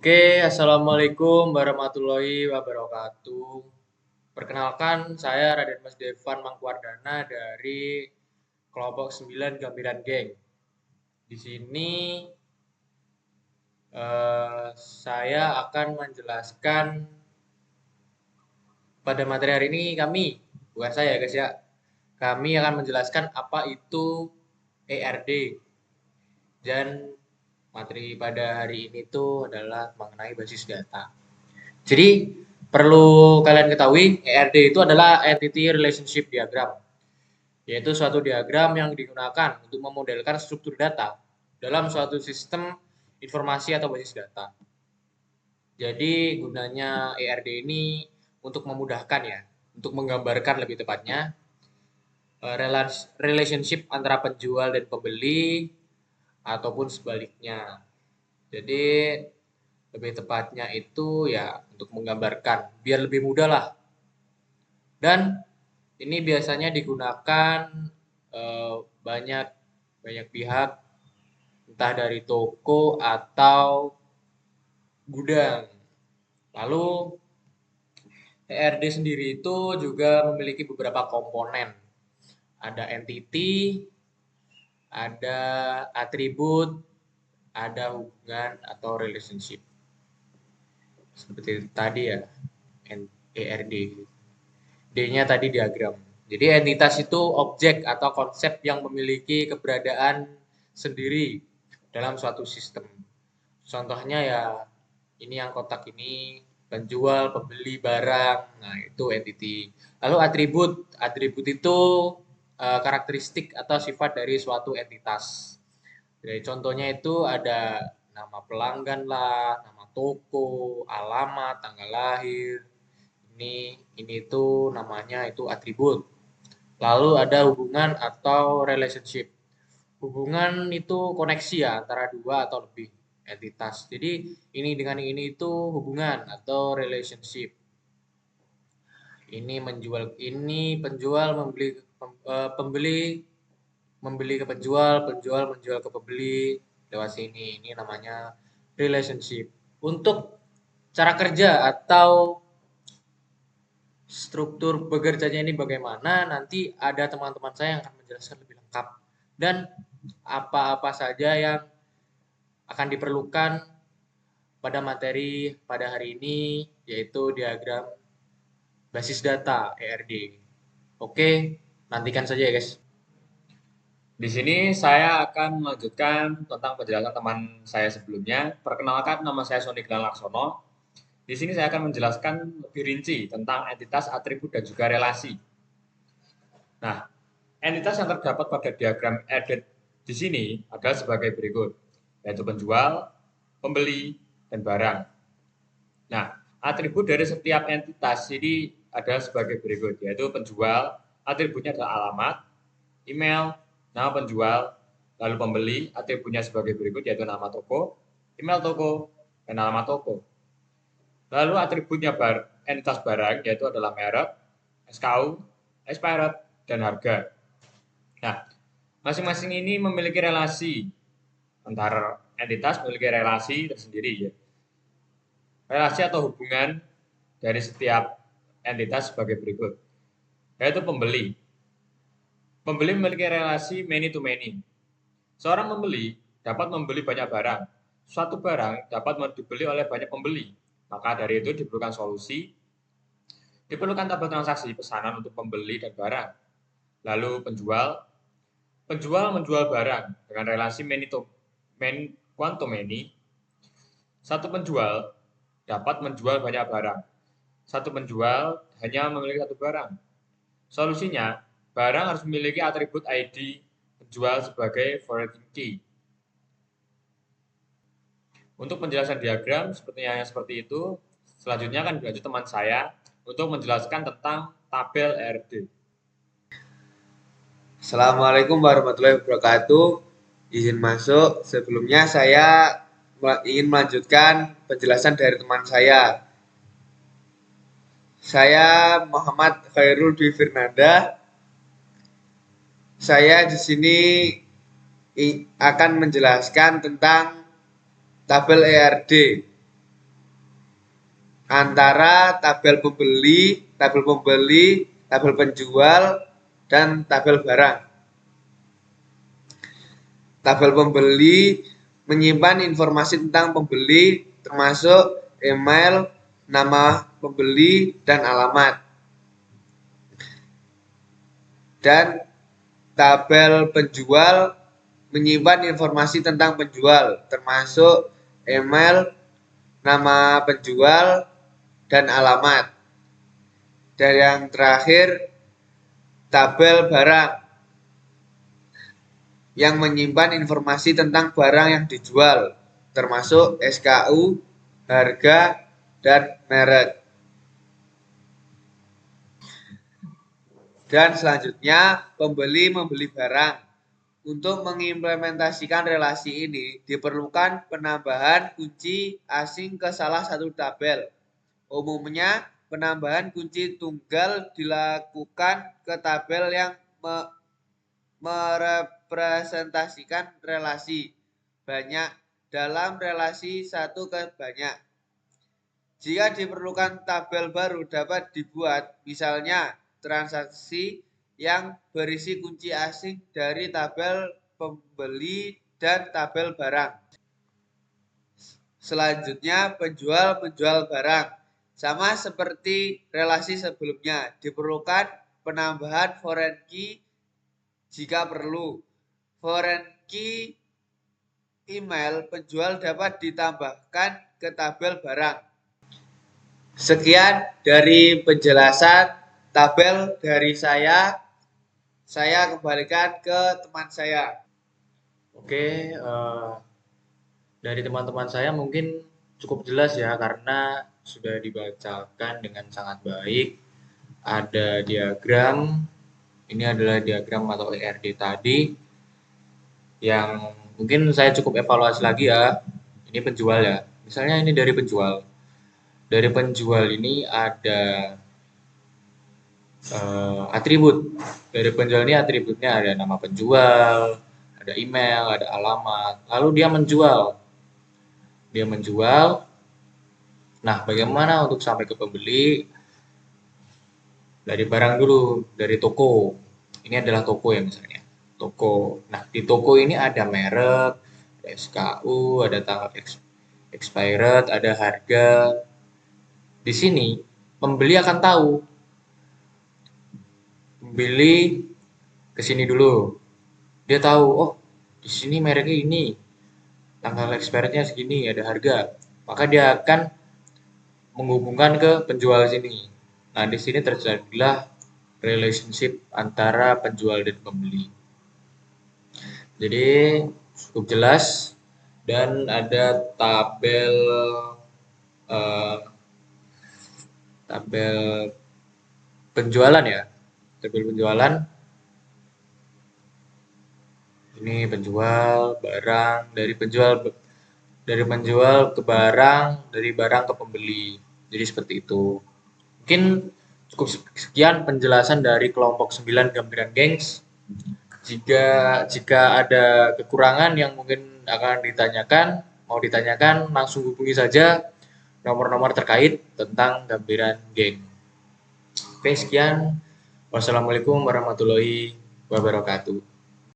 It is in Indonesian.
Oke, Assalamualaikum warahmatullahi wabarakatuh. Perkenalkan, saya Raden Mas Devan Mangkuardana dari kelompok 9 Gambiran Geng. Di sini saya akan menjelaskan pada materi hari ini bukan saya guys ya, kami akan menjelaskan apa itu ERD dan materi pada hari ini tuh adalah mengenai basis data. Jadi perlu kalian ketahui, ERD itu adalah Entity Relationship Diagram, yaitu suatu diagram yang digunakan untuk memodelkan struktur data dalam suatu sistem informasi atau basis data. Jadi gunanya ERD ini untuk memudahkan ya, untuk menggambarkan lebih tepatnya relationship antara penjual dan pembeli ataupun sebaliknya. Jadi lebih tepatnya itu ya untuk menggambarkan biar lebih mudah lah. Dan ini biasanya digunakan banyak banyak pihak, entah dari toko atau gudang. Lalu ERD sendiri itu juga memiliki beberapa komponen. Ada entity, ada atribut, ada hubungan atau relationship. Seperti tadi ya, ERD. D-nya tadi diagram. Jadi entitas itu objek atau konsep yang memiliki keberadaan sendiri dalam suatu sistem. Contohnya ya ini yang kotak ini penjual, pembeli barang. Nah, itu entity. Lalu atribut. Atribut itu karakteristik atau sifat dari suatu entitas. Jadi contohnya itu ada nama pelanggan lah, nama toko, alamat, tanggal lahir. Ini ini itu namanya itu atribut. Lalu ada hubungan atau relationship. Hubungan itu koneksi ya antara dua atau lebih entitas. Jadi ini dengan ini itu hubungan atau relationship. Ini penjual pembeli membeli ke penjual, penjual menjual ke pembeli lewat sini. Ini namanya relationship. Untuk cara kerja atau struktur bekerjanya ini bagaimana, nanti ada teman-teman saya yang akan menjelaskan lebih lengkap. Dan apa-apa saja yang akan diperlukan pada materi pada hari ini, yaitu diagram basis data ERD. Oke, nantikan saja ya guys. Di sini saya akan melanjutkan tentang penjelasan teman saya sebelumnya. Perkenalkan, nama saya Sony Gilang Laksono. Di sini saya akan menjelaskan lebih rinci tentang entitas, atribut, dan juga relasi. Nah, entitas yang terdapat pada diagram ERD di sini adalah sebagai berikut, yaitu penjual, pembeli, dan barang. Nah, atribut dari setiap entitas ini adalah sebagai berikut, yaitu penjual, atributnya adalah alamat, email, nama penjual, lalu pembeli, atributnya sebagai berikut, yaitu nama toko, email toko, dan alamat toko. Lalu atributnya entitas barang, yaitu adalah merek, SKU, expired, dan harga. Nah, masing-masing ini memiliki relasi antara entitas, memiliki relasi tersendiri ya. Relasi atau hubungan dari setiap entitas sebagai berikut, yaitu pembeli. Pembeli memiliki relasi many to many. Seorang pembeli dapat membeli banyak barang. Suatu barang dapat dibeli oleh banyak pembeli. Maka dari itu diperlukan solusi, diperlukan tabel transaksi pesanan untuk pembeli dan barang. Lalu penjual menjual barang dengan relasi one to many. Satu penjual dapat menjual banyak barang. Satu penjual hanya memiliki satu barang. Solusinya, barang harus memiliki atribut ID penjual sebagai forwarding key. Untuk penjelasan diagram seperti itu, selanjutnya akan dilanjut teman saya untuk menjelaskan tentang tabel ERD. Assalamualaikum warahmatullahi wabarakatuh. Izin masuk. Sebelumnya saya ingin melanjutkan penjelasan dari teman saya. Saya Muhammad Khairul Dwi Firnanda. Saya di sini akan menjelaskan tentang tabel ERD. antara tabel pembeli, tabel penjual, dan tabel barang. Tabel pembeli menyimpan informasi tentang pembeli termasuk email, nama pembeli, dan alamat. Dan tabel penjual menyimpan informasi tentang penjual termasuk email, nama penjual, dan alamat. Dan yang terakhir, tabel barang yang menyimpan informasi tentang barang yang dijual, termasuk SKU, harga, dan merek. Dan selanjutnya, pembeli membeli barang. Untuk mengimplementasikan relasi ini, diperlukan penambahan kunci asing ke salah satu tabel. Umumnya, penambahan kunci tunggal dilakukan ke tabel yang merepresentasikan relasi banyak dalam relasi satu ke banyak. Jika diperlukan tabel baru dapat dibuat, misalnya transaksi yang berisi kunci asing dari tabel pembeli dan tabel barang. Selanjutnya, penjual menjual barang. Sama seperti relasi sebelumnya, diperlukan penambahan foreign key jika perlu. Foreign key email penjual dapat ditambahkan ke tabel barang. Sekian dari penjelasan tabel dari saya. Saya kembalikan ke teman saya. Oke, dari teman-teman saya mungkin cukup jelas ya karena sudah dibacakan dengan sangat baik. Ada diagram, ini adalah diagram atau ERD tadi yang mungkin saya cukup evaluasi lagi ya. Ini penjual ya. Misalnya ini dari penjual. Dari penjual ini ada atribut. Dari penjual ini atributnya ada nama penjual, ada email, ada alamat. Lalu dia menjual. Dia menjual. Nah, bagaimana untuk sampai ke pembeli? Dari barang dulu, dari toko. Ini adalah toko ya misalnya. Toko. Nah, di toko ini ada merek, ada SKU, ada tanggal expired, ada harga. Di sini pembeli akan tahu. Pembeli ke sini dulu. Dia tahu, oh, di sini mereknya ini. Tanggal expirednya segini, ada harga. Maka dia akan menghubungkan ke penjual sini. Nah, di sini terjadilah relationship antara penjual dan pembeli. Jadi cukup jelas dan ada tabel eh, tabel penjualan ya. Tabel penjualan ini penjual barang dari penjual ke barang, dari barang ke pembeli. Jadi seperti itu. Mungkin cukup sekian penjelasan dari kelompok 9 gambaran gengs. Jika ada kekurangan yang mungkin akan ditanyakan, mau ditanyakan langsung hubungi saja nomor-nomor terkait tentang gambaran geng. Oke, sekian. Wassalamualaikum warahmatullahi wabarakatuh.